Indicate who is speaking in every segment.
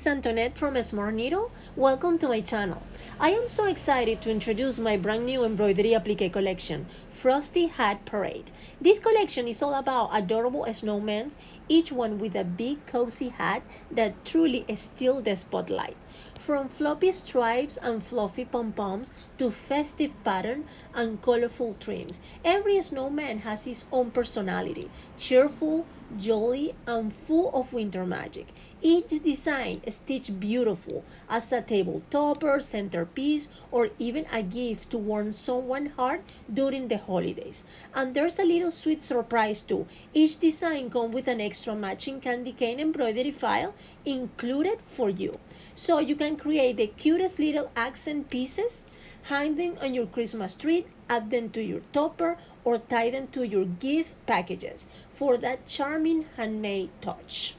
Speaker 1: is Antoinette from smartneedle. Welcome to my channel. I am so excited to introduce my brand new embroidery applique collection, Frosty Hat Parade. This collection is all about adorable snowmen, each one with a big cozy hat that truly steals the spotlight. From floppy stripes and fluffy pom-poms to festive pattern and colorful trims, every snowman has his own personality, cheerful, jolly, and full of winter magic. Each design is stitched beautiful as a table topper, centerpiece, or even a gift to warm someone's heart during the holidays. And there's a little sweet surprise too. Each design comes with an extra matching candy cane embroidery file included for you. So you can create the cutest little accent pieces, hang them on your Christmas tree, add them to your topper, or tie them to your gift packages for that charming handmade touch.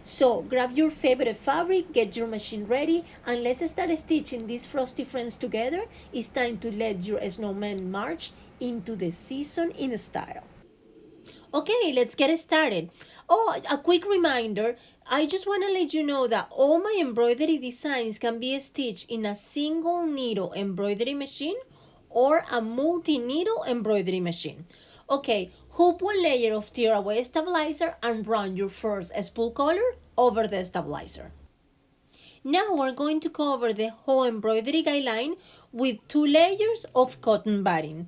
Speaker 1: So grab your favorite fabric, get your machine ready, and let's start stitching these frosty friends together. It's time to let your snowman march into the season in style. Okay, let's get started. Oh, a quick reminder, I just want to let you know that all my embroidery designs can be stitched in a single needle embroidery machine or a multi-needle embroidery machine. Okay, hoop one layer of tearaway stabilizer and run your first spool color over the stabilizer. Now we're going to cover the whole embroidery guideline with 2 layers of cotton batting.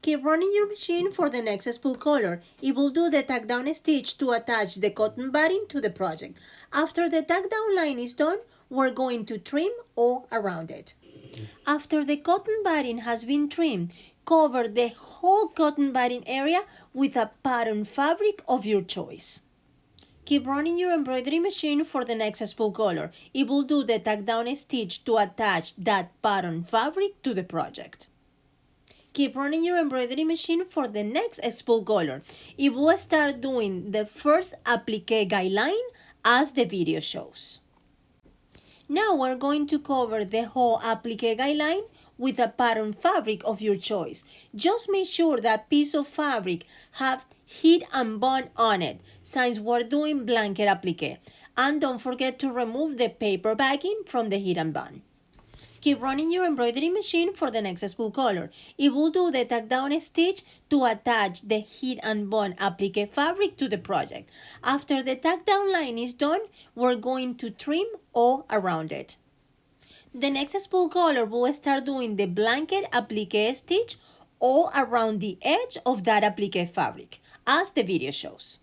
Speaker 1: Keep running your machine for the next spool color. It will do the tack down stitch to attach the cotton batting to the project. After the tack down line is done, we're going to trim all around it. After the cotton batting has been trimmed, cover the whole cotton batting area with a pattern fabric of your choice. Keep running your embroidery machine for the next spool color. It will do the tack down stitch to attach that pattern fabric to the project. Keep running your embroidery machine for the next spool color. It will start doing the first applique guideline as the video shows. Now we're going to cover the whole applique guideline with a pattern fabric of your choice. Just make sure that piece of fabric have heat and bond on it, since we're doing blanket applique. And don't forget to remove the paper backing from the heat and bond. Keep running your embroidery machine for the next spool color. It will do the tack down stitch to attach the heat and bond applique fabric to the project. After the tack down line is done, we're going to trim all around it. The next spool color will start doing the blanket applique stitch all around the edge of that applique fabric, as the video shows.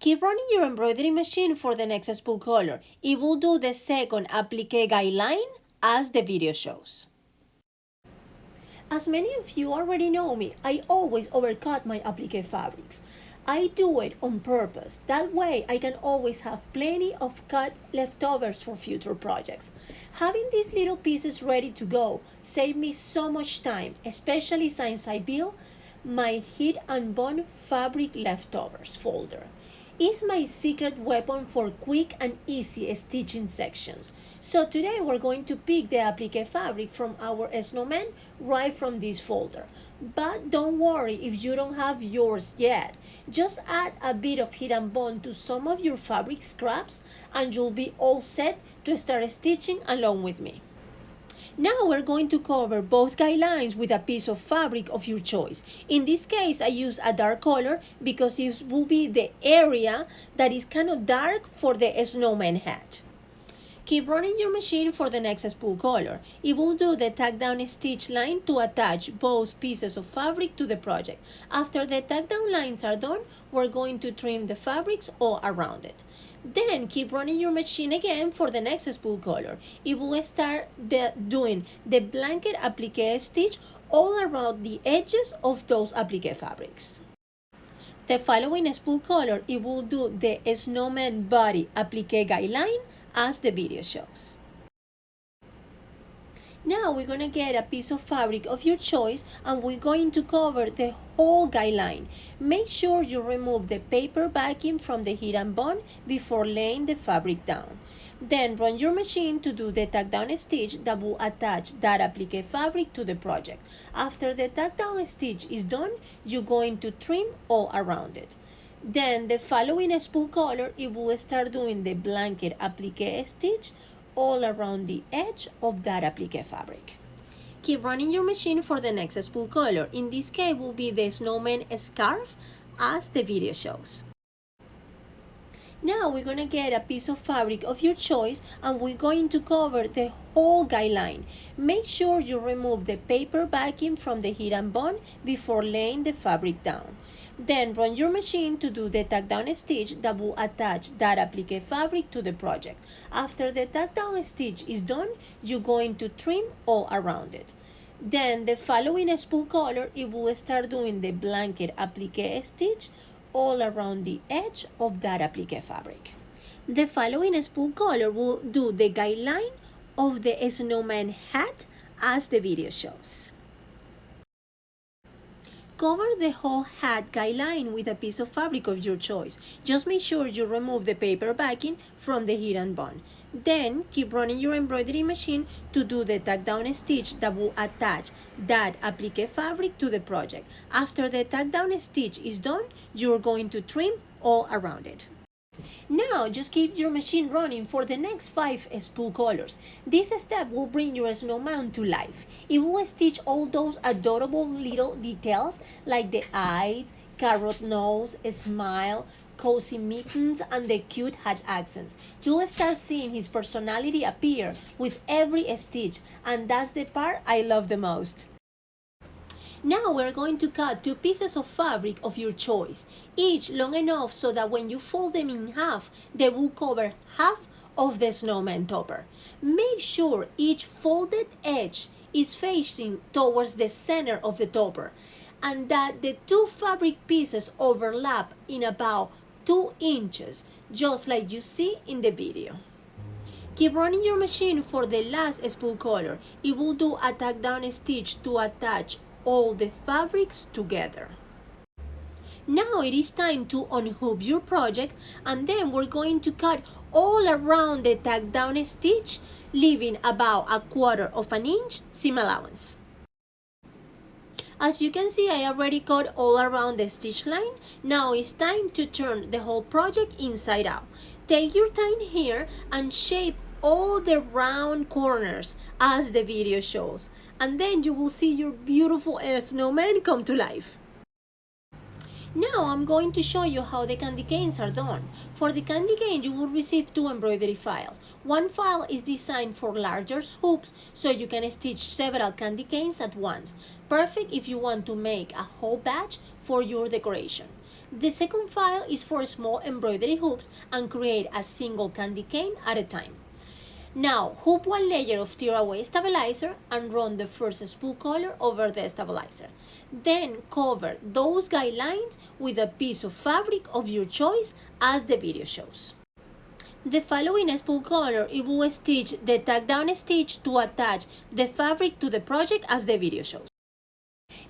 Speaker 1: Keep running your embroidery machine for the next spool color. It will do the second applique guideline as the video shows. As many of you already know me, I always overcut my applique fabrics. I do it on purpose. That way I can always have plenty of cut leftovers for future projects. Having these little pieces ready to go saved me so much time, especially since I built my heat and bond fabric leftovers folder. It's my secret weapon for quick and easy stitching sections. So today we're going to pick the applique fabric from our snowman right from this folder. But don't worry if you don't have yours yet. Just add a bit of heat and bond to some of your fabric scraps and you'll be all set to start stitching along with me. Now we're going to cover both guidelines with a piece of fabric of your choice. In this case, I use a dark color because this will be the area that is kind of dark for the snowman hat. Keep running your machine for the next spool color. It will do the tack down stitch line to attach both pieces of fabric to the project. After the tack down lines are done, we're going to trim the fabrics all around it. Then keep running your machine again for the next spool color. It will start doing the blanket applique stitch all around the edges of those applique fabrics. The following spool color, it will do the snowman body applique guideline as the video shows. Now we're going to get a piece of fabric of your choice and we're going to cover the whole guideline. Make sure you remove the paper backing from the heat and bond before laying the fabric down. Then run your machine to do the tack down stitch that will attach that applique fabric to the project. After the tack down stitch is done, you're going to trim all around it. Then the following spool color, it will start doing the blanket applique stitch all around the edge of that applique fabric. Keep running your machine for the next spool color. In this case will be the snowman scarf as the video shows. Now we're going to get a piece of fabric of your choice and we're going to cover the whole guideline. Make sure you remove the paper backing from the heat and bond before laying the fabric down. Then run your machine to do the tack down stitch that will attach that applique fabric to the project. After the tack down stitch is done, you're going to trim all around it. Then the following spool color, it will start doing the blanket applique stitch all around the edge of that applique fabric. The following spool color will do the guideline of the snowman hat as the video shows. Cover the whole hat guideline with a piece of fabric of your choice. Just make sure you remove the paper backing from the heat and bond. Then keep running your embroidery machine to do the tack down stitch that will attach that applique fabric to the project. After the tack down stitch is done, you're going to trim all around it. Now just keep your machine running for the next 5 spool colors. This step will bring your snowman to life. It will stitch all those adorable little details like the eyes, carrot nose, smile, cozy mittens, and the cute hat accents. You'll start seeing his personality appear with every stitch, and that's the part I love the most. Now we're going to cut 2 pieces of fabric of your choice, each long enough so that when you fold them in half, they will cover half of the snowman topper. Make sure each folded edge is facing towards the center of the topper and that the 2 fabric pieces overlap in about 2 inches, just like you see in the video. Keep running your machine for the last spool color. It will do a tack down stitch to attach all the fabrics together. Now it is time to unhook your project, and then we're going to cut all around the tack down stitch, leaving about 1/4 of an inch seam allowance. As you can see, I already cut all around the stitch line. Now it's time to turn the whole project inside out. Take your time here and shape all the round corners as the video shows, and then you will see your beautiful snowman come to life. Now I'm going to show you how the candy canes are done. For the candy cane, you will receive 2 embroidery files. One file is designed for larger hoops, so you can stitch several candy canes at once. Perfect if you want to make a whole batch for your decoration. The second file is for small embroidery hoops and create a single candy cane at a time. Now, hoop 1 layer of tearaway stabilizer and run the first spool color over the stabilizer. Then cover those guidelines with a piece of fabric of your choice as the video shows. The following spool color, it will stitch the tack down stitch to attach the fabric to the project as the video shows.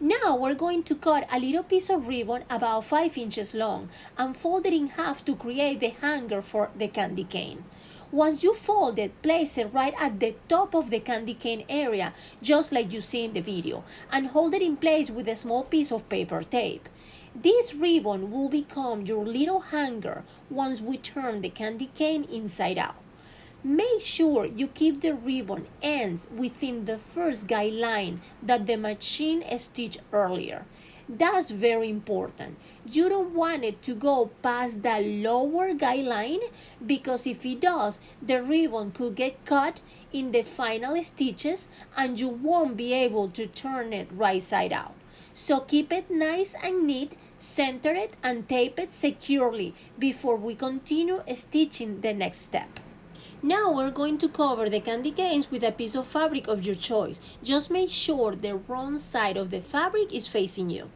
Speaker 1: Now we're going to cut a little piece of ribbon about 5 inches long and fold it in half to create the hanger for the candy cane. Once you fold it, place it right at the top of the candy cane area, just like you see in the video, and hold it in place with a small piece of paper tape. This ribbon will become your little hanger once we turn the candy cane inside out. Make sure you keep the ribbon ends within the first guideline that the machine stitched earlier. That's very important. You don't want it to go past the lower guideline, because if it does, the ribbon could get caught in the final stitches and you won't be able to turn it right side out. So keep it nice and neat, center it and tape it securely before we continue stitching the next step. Now we're going to cover the candy canes with a piece of fabric of your choice. Just make sure the wrong side of the fabric is facing you.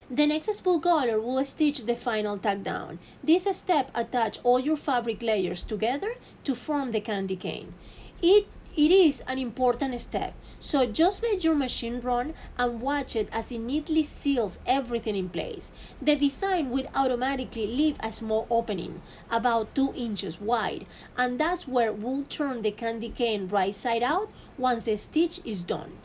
Speaker 1: The next spool color will stitch the final tack down. This step attaches all your fabric layers together to form the candy cane. It is an important step, so just let your machine run and watch it as it neatly seals everything in place. The design will automatically leave a small opening, about 2 inches wide, and that's where we'll turn the candy cane right side out once the stitch is done.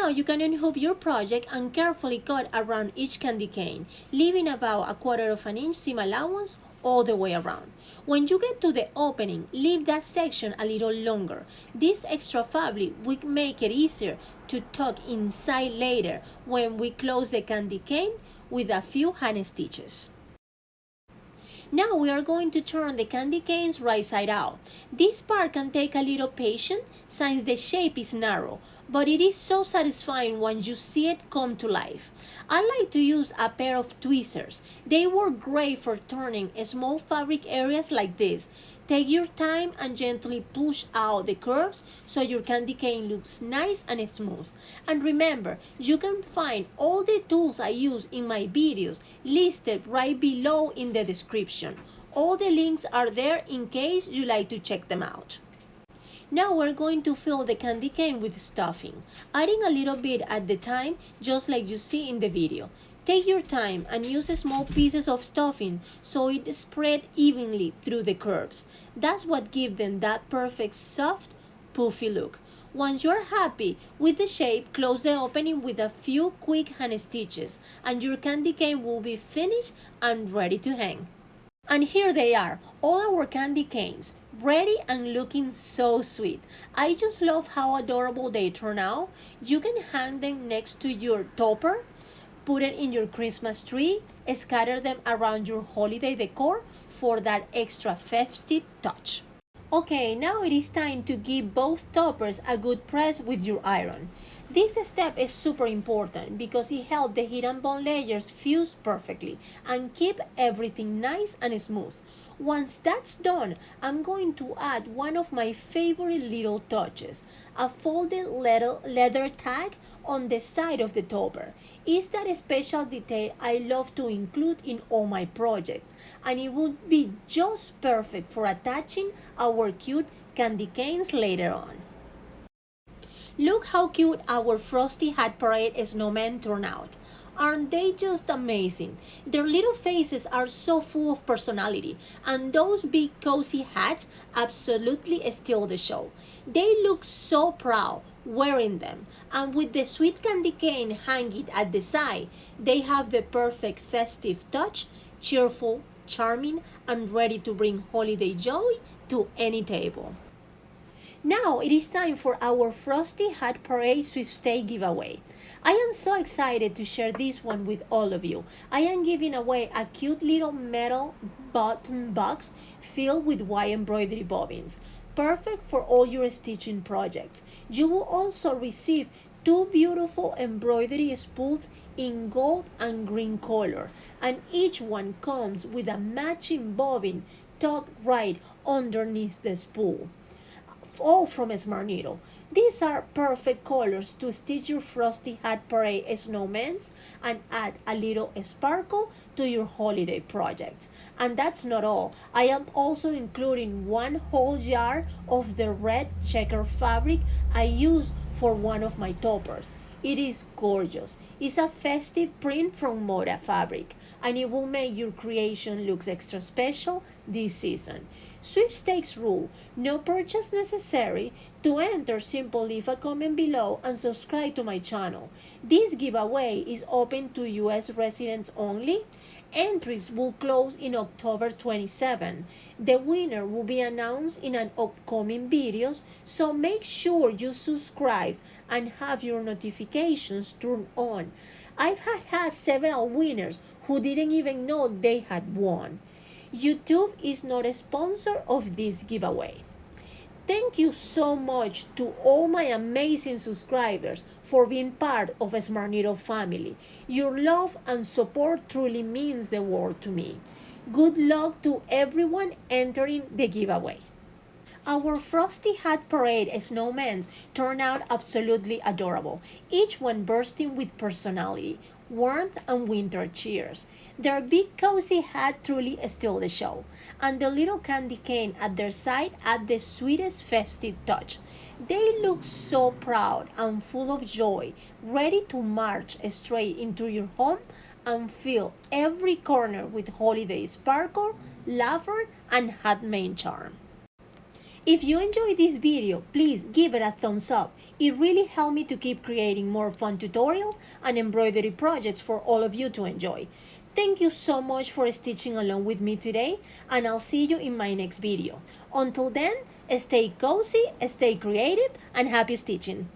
Speaker 1: Now you can unhook your project and carefully cut around each candy cane, leaving about 1/4 of an inch seam allowance all the way around. When you get to the opening, leave that section a little longer. This extra fabric will make it easier to tuck inside later when we close the candy cane with a few hand stitches. Now we are going to turn the candy canes right side out. This part can take a little patience since the shape is narrow, but it is so satisfying once you see it come to life. I like to use a pair of tweezers. They work great for turning small fabric areas like this. Take your time and gently push out the curves so your candy cane looks nice and smooth. And remember, you can find all the tools I use in my videos listed right below in the description. All the links are there in case you like to check them out. Now we're going to fill the candy cane with stuffing, adding a little bit at the time, just like you see in the video. Take your time and use small pieces of stuffing so it spread evenly through the curves. That's what gives them that perfect soft, puffy look. Once you're happy with the shape, close the opening with a few quick hand stitches and your candy cane will be finished and ready to hang. And here they are, all our candy canes, ready and looking so sweet. I just love how adorable they turn out. You can hang them next to your topper, put it in your Christmas tree, scatter them around your holiday decor for that extra festive touch. Okay, now it is time to give both toppers a good press with your iron. This step is super important because it helps the heat and bond layers fuse perfectly and keep everything nice and smooth. Once that's done, I'm going to add one of my favorite little touches, a folded leather tag on the side of the topper. It's that special detail I love to include in all my projects, and it would be just perfect for attaching our cute candy canes later on. Look how cute our Frosty Hat Parade snowmen turn out. Aren't they just amazing? Their little faces are so full of personality, and those big cozy hats absolutely steal the show. They look so proud wearing them, and with the sweet candy cane hanging at the side, they have the perfect festive touch, cheerful, charming, and ready to bring holiday joy to any table. Now it is time for our Frosty Hat Parade sweepstake giveaway. I am so excited to share this one with all of you. I am giving away a cute little metal button box filled with white embroidery bobbins, perfect for all your stitching projects. You will also receive two beautiful embroidery spools in gold and green color, and each one comes with a matching bobbin tucked right underneath the spool, all from smartneedle. These are perfect colors to stitch your Frosty Hat Parade snowmen and add a little sparkle to your holiday project. And that's not all. I am also including one whole yard of the red checker fabric I use for one of my toppers. It is gorgeous. It's a festive print from MODA fabric, and it will make your creation look extra special this season. Sweepstakes rule: no purchase necessary. To enter, simply leave a comment below and subscribe to my channel. This giveaway is open to US residents only. Entries will close in October 27. The winner will be announced in an upcoming videos, so make sure you subscribe and have your notifications turned on. I've had several winners who didn't even know they had won. YouTube is not a sponsor of this giveaway. Thank you so much to all my amazing subscribers for being part of a Smart Needle family. Your love and support truly means the world to me. Good luck to everyone entering the giveaway. Our Frosty Hat Parade snowmen turned out absolutely adorable, each one bursting with personality, warmth, and winter cheers. Their big cozy hat truly steal the show, and the little candy cane at their side add the sweetest festive touch. They look so proud and full of joy, ready to march straight into your home and fill every corner with holiday sparkle, laughter, and handmade charm. If you enjoyed this video, please give it a thumbs up. It really helped me to keep creating more fun tutorials and embroidery projects for all of you to enjoy. Thank you so much for stitching along with me today, and I'll see you in my next video. Until then, stay cozy, stay creative, and happy stitching!